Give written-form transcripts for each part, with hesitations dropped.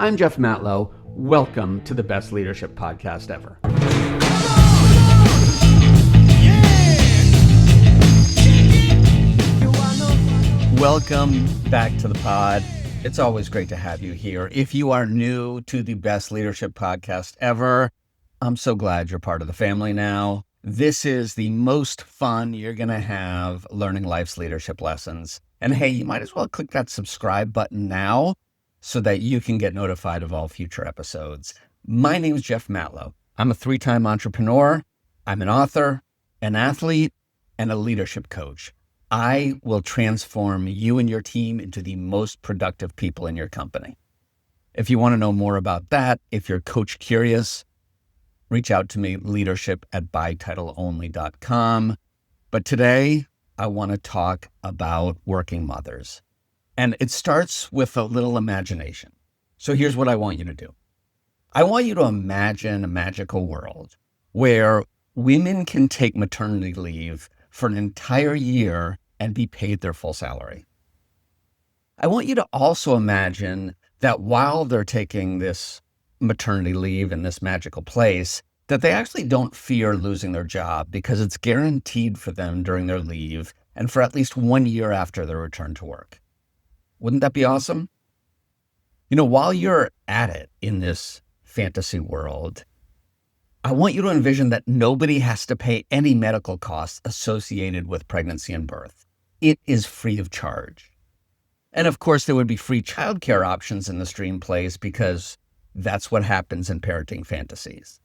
I'm Jeff Matlow. Welcome to the best leadership podcast ever. Welcome back to the pod. It's always great to have you here. If you are new to the best leadership podcast ever, I'm so glad you're part of the family now. This is the most fun you're going to have learning life's leadership lessons. And hey, you might as well click that subscribe button now so that you can get notified of all future episodes. My name is Jeff Matlow. I'm a 3-time entrepreneur. I'm an author, an athlete, and a leadership coach. I will transform you and your team into the most productive people in your company. If you want to know more about that, if you're coach curious, reach out to me, leadership@bytitleonly.com. But today, I want to talk about working mothers. And it starts with a little imagination. So here's what I want you to do. I want you to imagine a magical world where women can take maternity leave for an entire year and be paid their full salary. I want you to also imagine that while they're taking this maternity leave in this magical place, that they actually don't fear losing their job because it's guaranteed for them during their leave and for at least 1 year after their return to work. Wouldn't that be awesome? You know, while you're at it in this fantasy world, I want you to envision that nobody has to pay any medical costs associated with pregnancy and birth. It is free of charge. And of course, there would be free childcare options in this dream place because that's what happens in parenting fantasies.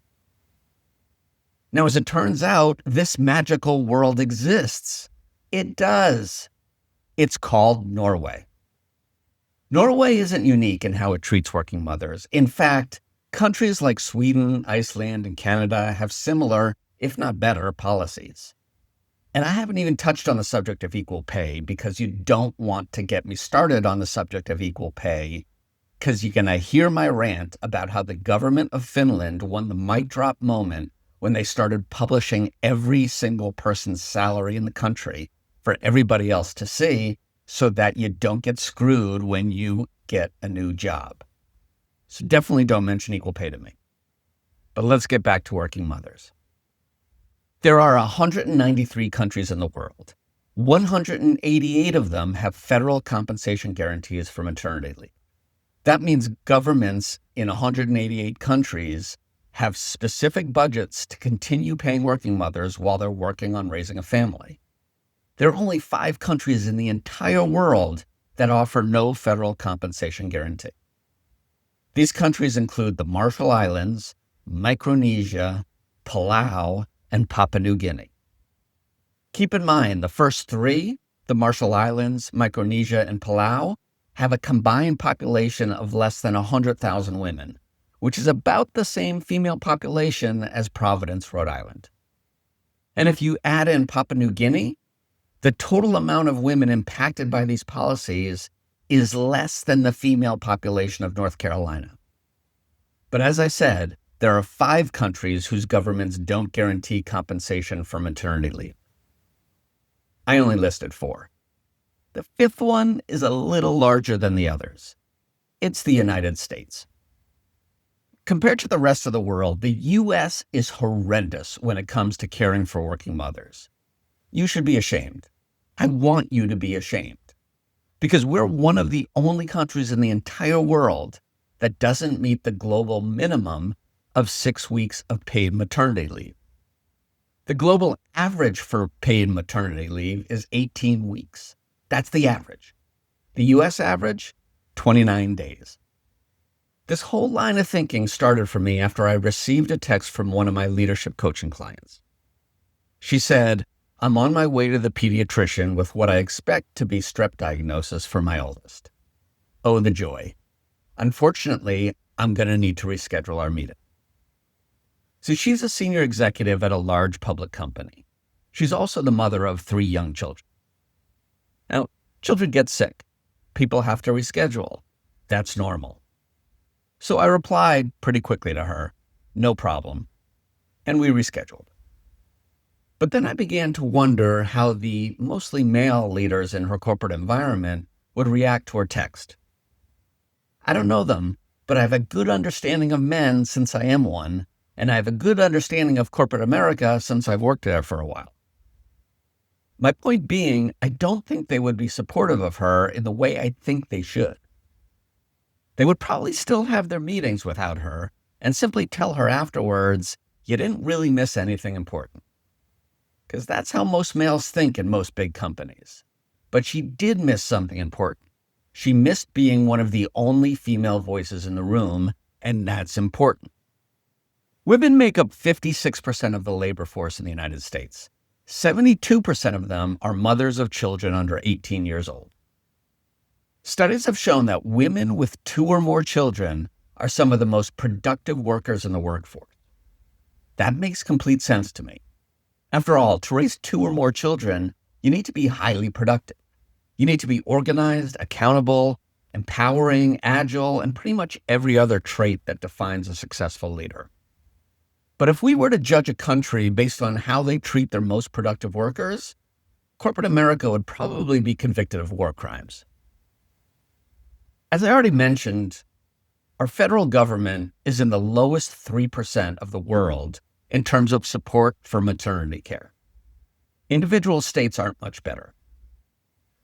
Now, as it turns out, this magical world exists. It does. It's called Norway. Norway isn't unique in how it treats working mothers. In fact, countries like Sweden, Iceland, and Canada have similar, if not better, policies. And I haven't even touched on the subject of equal pay because you don't want to get me started on the subject of equal pay because you're going to hear my rant about how the government of Finland won the mic drop moment when they started publishing every single person's salary in the country for everybody else to see so that you don't get screwed when you get a new job. So definitely don't mention equal pay to me. But let's get back to working mothers. There are 193 countries in the world. 188 of them have federal compensation guarantees for maternity leave. That means governments in 188 countries have specific budgets to continue paying working mothers while they're working on raising a family. There are only 5 countries in the entire world that offer no federal compensation guarantee. These countries include the Marshall Islands, Micronesia, Palau, and Papua New Guinea. Keep in mind, the first 3, the Marshall Islands, Micronesia, and Palau, have a combined population of less than 100,000 women, which is about the same female population as Providence, Rhode Island. And if you add in Papua New Guinea, the total amount of women impacted by these policies is less than the female population of North Carolina. But as I said, there are 5 countries whose governments don't guarantee compensation for maternity leave. I only listed 4. The 5th one is a little larger than the others. It's the United States. Compared to the rest of the world, the U.S. is horrendous when it comes to caring for working mothers. You should be ashamed. I want you to be ashamed. Because we're one of the only countries in the entire world that doesn't meet the global minimum of 6 weeks of paid maternity leave. The global average for paid maternity leave is 18 weeks. That's the average. The U.S. average, 29 days. This whole line of thinking started for me after I received a text from one of my leadership coaching clients. She said, "I'm on my way to the pediatrician with what I expect to be strep diagnosis for my oldest. Oh, the joy. Unfortunately, I'm going to need to reschedule our meeting." So she's a senior executive at a large public company. She's also the mother of 3 young children. Now, children get sick. People have to reschedule. That's normal. So I replied pretty quickly to her, "No problem." And we rescheduled. But then I began to wonder how the mostly male leaders in her corporate environment would react to her text. I don't know them, but I have a good understanding of men since I am one, and I have a good understanding of corporate America since I've worked there for a while. My point being, I don't think they would be supportive of her in the way I think they should. They would probably still have their meetings without her and simply tell her afterwards, you didn't really miss anything important. Because that's how most males think in most big companies. But she did miss something important. She missed being one of the only female voices in the room, and that's important. Women make up 56% of the labor force in the United States. 72% of them are mothers of children under 18 years old. Studies have shown that women with 2 or more children are some of the most productive workers in the workforce. That makes complete sense to me. After all, to raise 2 or more children, you need to be highly productive. You need to be organized, accountable, empowering, agile, and pretty much every other trait that defines a successful leader. But if we were to judge a country based on how they treat their most productive workers, corporate America would probably be convicted of war crimes. As I already mentioned, our federal government is in the lowest 3% of the world in terms of support for maternity care. Individual states aren't much better.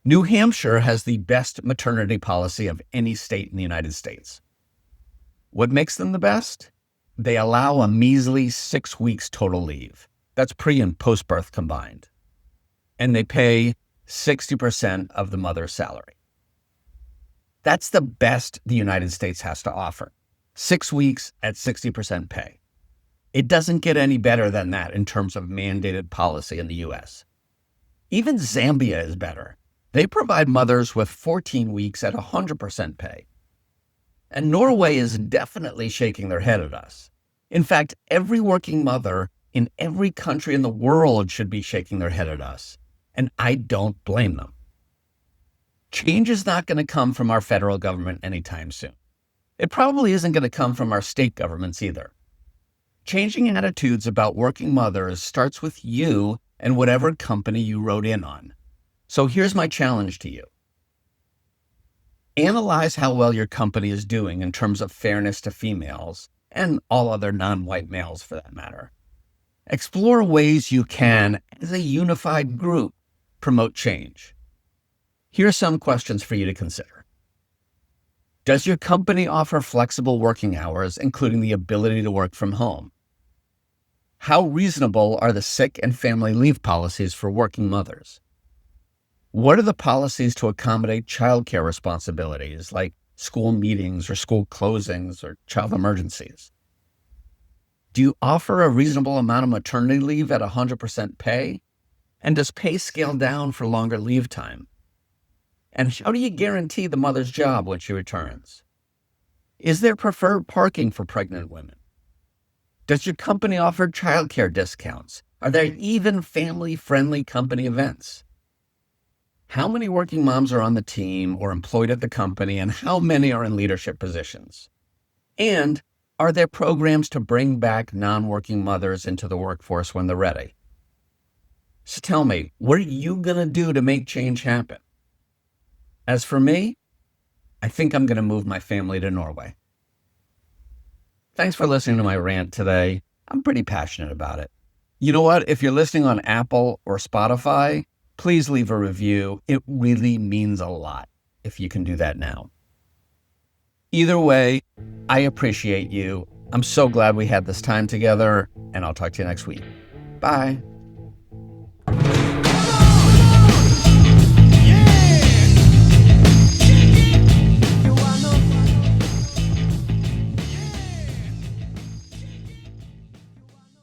New Hampshire has the best maternity policy of any state in the United States. What makes them the best? They allow a measly 6 weeks total leave. That's pre and post-birth combined. And they pay 60% of the mother's salary. That's the best the United States has to offer. 6 weeks at 60% pay. It doesn't get any better than that in terms of mandated policy in the US. Even Zambia is better. They provide mothers with 14 weeks at 100% pay. And Norway is definitely shaking their head at us. In fact, every working mother in every country in the world should be shaking their head at us. And I don't blame them. Change is not going to come from our federal government anytime soon. It probably isn't going to come from our state governments either. Changing attitudes about working mothers starts with you and whatever company you wrote in on. So here's my challenge to you. Analyze how well your company is doing in terms of fairness to females and all other non-white males for that matter. Explore ways you can, as a unified group, promote change. Here are some questions for you to consider. Does your company offer flexible working hours, including the ability to work from home? How reasonable are the sick and family leave policies for working mothers? What are the policies to accommodate childcare responsibilities like school meetings or school closings or child emergencies? Do you offer a reasonable amount of maternity leave at 100% pay? And does pay scale down for longer leave time? And how do you guarantee the mother's job when she returns? Is there preferred parking for pregnant women? Does your company offer childcare discounts? Are there even family-friendly company events? How many working moms are on the team or employed at the company, and how many are in leadership positions? And are there programs to bring back non-working mothers into the workforce when they're ready? So tell me, what are you going to do to make change happen? As for me, I think I'm going to move my family to Norway. Thanks for listening to my rant today. I'm pretty passionate about it. You know what? If you're listening on Apple or Spotify, please leave a review. It really means a lot if you can do that now. Either way, I appreciate you. I'm so glad we had this time together, and I'll talk to you next week. Bye.